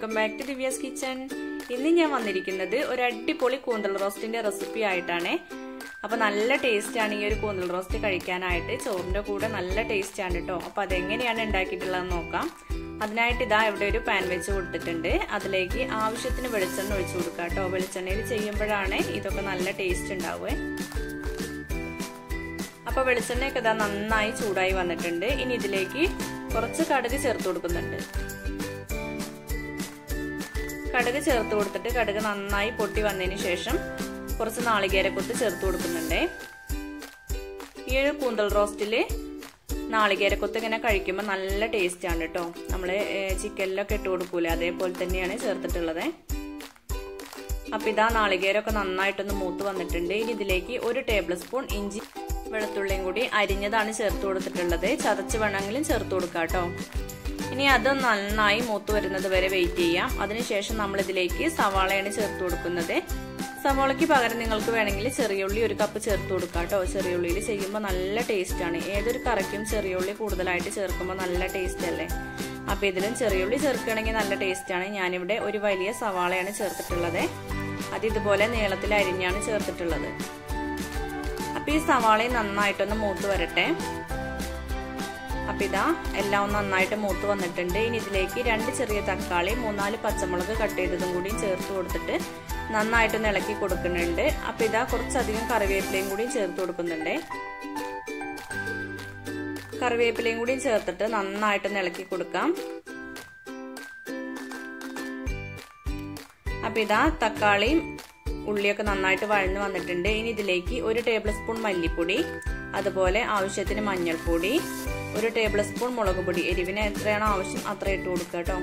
Welcome back to Divya's kitchen. ഇന്ന് ഞാൻ വന്നിരിക്കുന്നത് ഒരു അടിപൊളി കൂന്തൽ റോസ്റ്റിന്റെ റെസിപ്പി ആയിട്ടാണ്. അപ്പൊ നല്ല ടേസ്റ്റ് ആണ് ഈ ഒരു കൂന്തൽ റോസ്റ്റ് കഴിക്കാനായിട്ട്. ചോറിന്റെ കൂടെ നല്ല ടേസ്റ്റ് ആണ് കേട്ടോ. അപ്പൊ അതെങ്ങനെയാണ് ഉണ്ടാക്കിയിട്ടുള്ളതെന്ന് നോക്കാം. അതിനായിട്ട് ഇതാ ഇവിടെ ഒരു പാൻ വെച്ച് കൊടുത്തിട്ടുണ്ട്. അതിലേക്ക് ആവശ്യത്തിന് വെളിച്ചെണ്ണ ഒഴിച്ചു കൊടുക്കാം കേട്ടോ. വെളിച്ചെണ്ണയിൽ ചെയ്യുമ്പോഴാണ് ഇതൊക്കെ നല്ല ടേസ്റ്റ് ഉണ്ടാവുക. അപ്പൊ വെളിച്ചെണ്ണയൊക്കെ ഇതാ നന്നായി ചൂടായി വന്നിട്ടുണ്ട്. ഇനി ഇതിലേക്ക് കുറച്ച് കടുക് ചേർത്ത് കൊടുക്കുന്നുണ്ട്. കടുക് ചേർത്ത് കൊടുത്തിട്ട് കടുക് നന്നായി പൊട്ടി വന്നതിന് ശേഷം കുറച്ച് നാളികേരക്കൊത്ത് ചേർത്ത് കൊടുക്കുന്നുണ്ട്. ഈ ഒരു കൂന്തൽ റോസ്റ്റില് നാളികേരക്കൊത്ത് ഇങ്ങനെ കഴിക്കുമ്പോൾ നല്ല ടേസ്റ്റ് ആണ് കേട്ടോ. നമ്മള് ചിക്കനിലൊക്കെ ഇട്ട് കൊടുക്കൂല, അതേപോലെ തന്നെയാണ് ചേർത്തിട്ടുള്ളത്. അപ്പൊ ഇതാ നാളികേരമൊക്കെ നന്നായിട്ടൊന്ന് മൂത്ത് വന്നിട്ടുണ്ട്. ഇനി ഇതിലേക്ക് 1 ടേബിൾ സ്പൂൺ ഇഞ്ചി വെളുത്തുള്ളിയും കൂടി അരിഞ്ഞതാണ് ചേർത്ത് കൊടുത്തിട്ടുള്ളത്. ചതച്ച് വേണമെങ്കിലും ചേർത്ത് കൊടുക്കാം കേട്ടോ. ഇനി അത് നന്നായി മൂത്ത് വരുന്നത് വരെ വെയിറ്റ് ചെയ്യാം. അതിനുശേഷം നമ്മൾ ഇതിലേക്ക് സവാളയാണ് ചേർത്ത് കൊടുക്കുന്നത്. സവാളയ്ക്ക് പകരം നിങ്ങൾക്ക് വേണമെങ്കിൽ ചെറിയുള്ളി 1 കപ്പ് ചേർത്ത് കൊടുക്കാം കേട്ടോ. ചെറിയുള്ളിയിൽ ചെയ്യുമ്പോൾ നല്ല ടേസ്റ്റ് ആണ്. ഏതൊരു കറിക്കും ചെറിയുള്ളി കൂടുതലായിട്ട് ചേർക്കുമ്പോൾ നല്ല ടേസ്റ്റ് അല്ലേ. അപ്പൊ ഇതിലും ചെറിയുള്ളി ചേർക്കുകയാണെങ്കിൽ നല്ല ടേസ്റ്റ് ആണ്. ഞാനിവിടെ ഒരു വലിയ സവാളയാണ് ചേർത്തിട്ടുള്ളത്. അത് ഇതുപോലെ നീളത്തിൽ അരിഞ്ഞാണ് ചേർത്തിട്ടുള്ളത്. അപ്പൊ ഈ സവാളയും നന്നായിട്ടൊന്ന് മൂത്ത് വരട്ടെ. അപ്പൊ ഇതാ എല്ലാം നന്നായിട്ട് മൂത്ത് വന്നിട്ടുണ്ട്. ഇനി ഇതിലേക്ക് 2 ചെറിയ തക്കാളി 3-4 പച്ചമുളക് കട്ട് ചെയ്തതും കൂടി ചേർത്ത് കൊടുത്തിട്ട് നന്നായിട്ടൊന്ന് ഇളക്കി കൊടുക്കുന്നുണ്ട്. അപ്പൊ ഇതാ കുറച്ചധികം കറിവേപ്പിലയും കൂടി ചേർത്ത് കൊടുക്കുന്നുണ്ട്. കറിവേപ്പിലയും കൂടി ചേർത്തിട്ട് നന്നായിട്ടൊന്ന് ഇളക്കി കൊടുക്കാം. അപ്പൊ ഇതാ തക്കാളിയും ഉള്ളിയൊക്കെ നന്നായിട്ട് വഴന്നു വന്നിട്ടുണ്ട്. ഇനി ഇതിലേക്ക് 1 ടേബിൾ സ്പൂൺ മല്ലിപ്പൊടി, അതുപോലെ ആവശ്യത്തിന് മഞ്ഞൾപ്പൊടി, 1 ടേബിൾ സ്പൂൺ മുളക് പൊടി. എരിവിന് എത്രയാണോ ആവശ്യം അത്ര ഇട്ട് കൊടുക്കുക കേട്ടോ.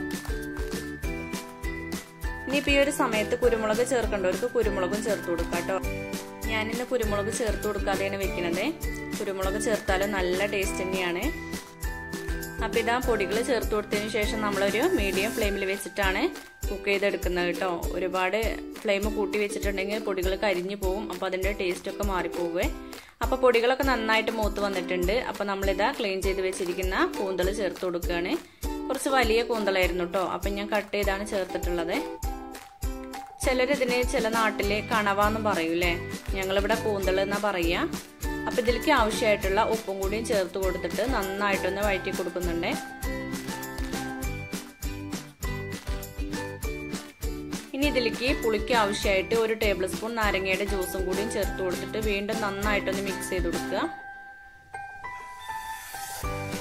ഇനിയിപ്പോ ഈ ഒരു സമയത്ത് കുരുമുളക് ചേർക്കേണ്ടവർക്ക് കുരുമുളകും ചേർത്ത് കൊടുക്കുക കേട്ടോ. ഞാനിന്ന് കുരുമുളക് ചേർത്ത് കൊടുക്കാതെയാണ് വെക്കുന്നത്. കുരുമുളക് ചേർത്താലും നല്ല ടേസ്റ്റ് തന്നെയാണ്. അപ്പൊ ഇതാ പൊടികൾ ചേർത്ത് കൊടുത്തതിന് ശേഷം നമ്മളൊരു മീഡിയം ഫ്ലെയിമിൽ വെച്ചിട്ടാണ് കുക്ക് ചെയ്തെടുക്കുന്നത് കേട്ടോ. ഒരുപാട് ഫ്ലെയിം കൂട്ടി വെച്ചിട്ടുണ്ടെങ്കിൽ പൊടികൾ കരിഞ്ഞു പോകും. അപ്പൊ അതിന്റെ ടേസ്റ്റ് ഒക്കെ മാറിപ്പോകുവേ. അപ്പൊ പൊടികളൊക്കെ നന്നായിട്ട് മൂത്ത് വന്നിട്ടുണ്ട്. അപ്പൊ നമ്മളിതാ ക്ലീൻ ചെയ്ത് വെച്ചിരിക്കുന്ന കൂന്തൽ ചേർത്ത് കൊടുക്കുകയാണ്. കുറച്ച് വലിയ കൂന്തലായിരുന്നു കേട്ടോ. അപ്പൊ ഞാൻ കട്ട് ചെയ്താണ് ചേർത്തിട്ടുള്ളത്. ചിലരിതിന് ചില നാട്ടില് കണവ എന്നും പറയൂലേ, ഞങ്ങളിവിടെ കൂന്തൽ എന്നാ പറയാ. അപ്പൊ ഇതിലേക്ക് ആവശ്യമായിട്ടുള്ള ഉപ്പും കൂടിയും ചേർത്ത് കൊടുത്തിട്ട് നന്നായിട്ടൊന്ന് വഴറ്റി കൊടുക്കുന്നുണ്ട്. ഇനി ഇതിലേക്ക് പുളിക്ക് ആവശ്യമായിട്ട് 1 ടേബിൾ സ്പൂൺ നാരങ്ങയുടെ ജ്യൂസും കൂടിയും ചേർത്ത് കൊടുത്തിട്ട് വീണ്ടും നന്നായിട്ടൊന്ന് മിക്സ് ചെയ്ത് കൊടുക്കുക.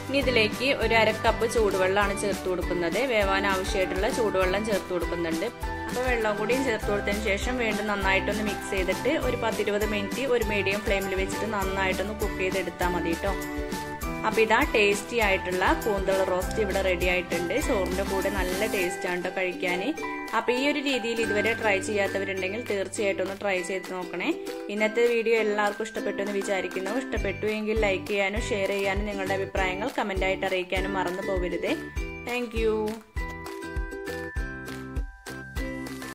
ഇനി ഇതിലേക്ക് 1/2 കപ്പ് ചൂടുവെള്ളമാണ് ചേർത്ത് കൊടുക്കുന്നത്. വേവാൻ ആവശ്യമായിട്ടുള്ള ചൂടുവെള്ളം ചേർത്ത് കൊടുക്കുന്നുണ്ട്. അപ്പൊ വെള്ളം കൂടിയും ചേർത്ത് കൊടുത്തതിന് ശേഷം വീണ്ടും നന്നായിട്ടൊന്ന് മിക്സ് ചെയ്തിട്ട് ഒരു 10-20 മിനിറ്റ് ഒരു മീഡിയം ഫ്ലെയിമിൽ വെച്ചിട്ട് നന്നായിട്ടൊന്ന് കുക്ക് ചെയ്തെടുത്താൽ മതി കേട്ടോ. അപ്പൊ ഇതാ ടേസ്റ്റി ആയിട്ടുള്ള കൂന്തൽ റോസ്റ്റ് ഇവിടെ റെഡി ആയിട്ടുണ്ട്. ചോറിന്റെ കൂടെ നല്ല ടേസ്റ്റ് ആണ് കേട്ടോ കഴിക്കാൻ. അപ്പൊ ഈ ഒരു രീതിയിൽ ഇതുവരെ ട്രൈ ചെയ്യാത്തവരുണ്ടെങ്കിൽ തീർച്ചയായിട്ടും ഒന്ന് ട്രൈ ചെയ്ത് നോക്കണേ. ഇന്നത്തെ വീഡിയോ എല്ലാവർക്കും ഇഷ്ടപ്പെട്ടു എന്ന് വിചാരിക്കുന്നു. ഇഷ്ടപ്പെട്ടു എങ്കിൽ ലൈക്ക് ചെയ്യാനും ഷെയർ ചെയ്യാനും നിങ്ങളുടെ അഭിപ്രായങ്ങൾ കമന്റ് ആയിട്ട് അറിയിക്കാനും മറന്നു പോകരുത്. താങ്ക്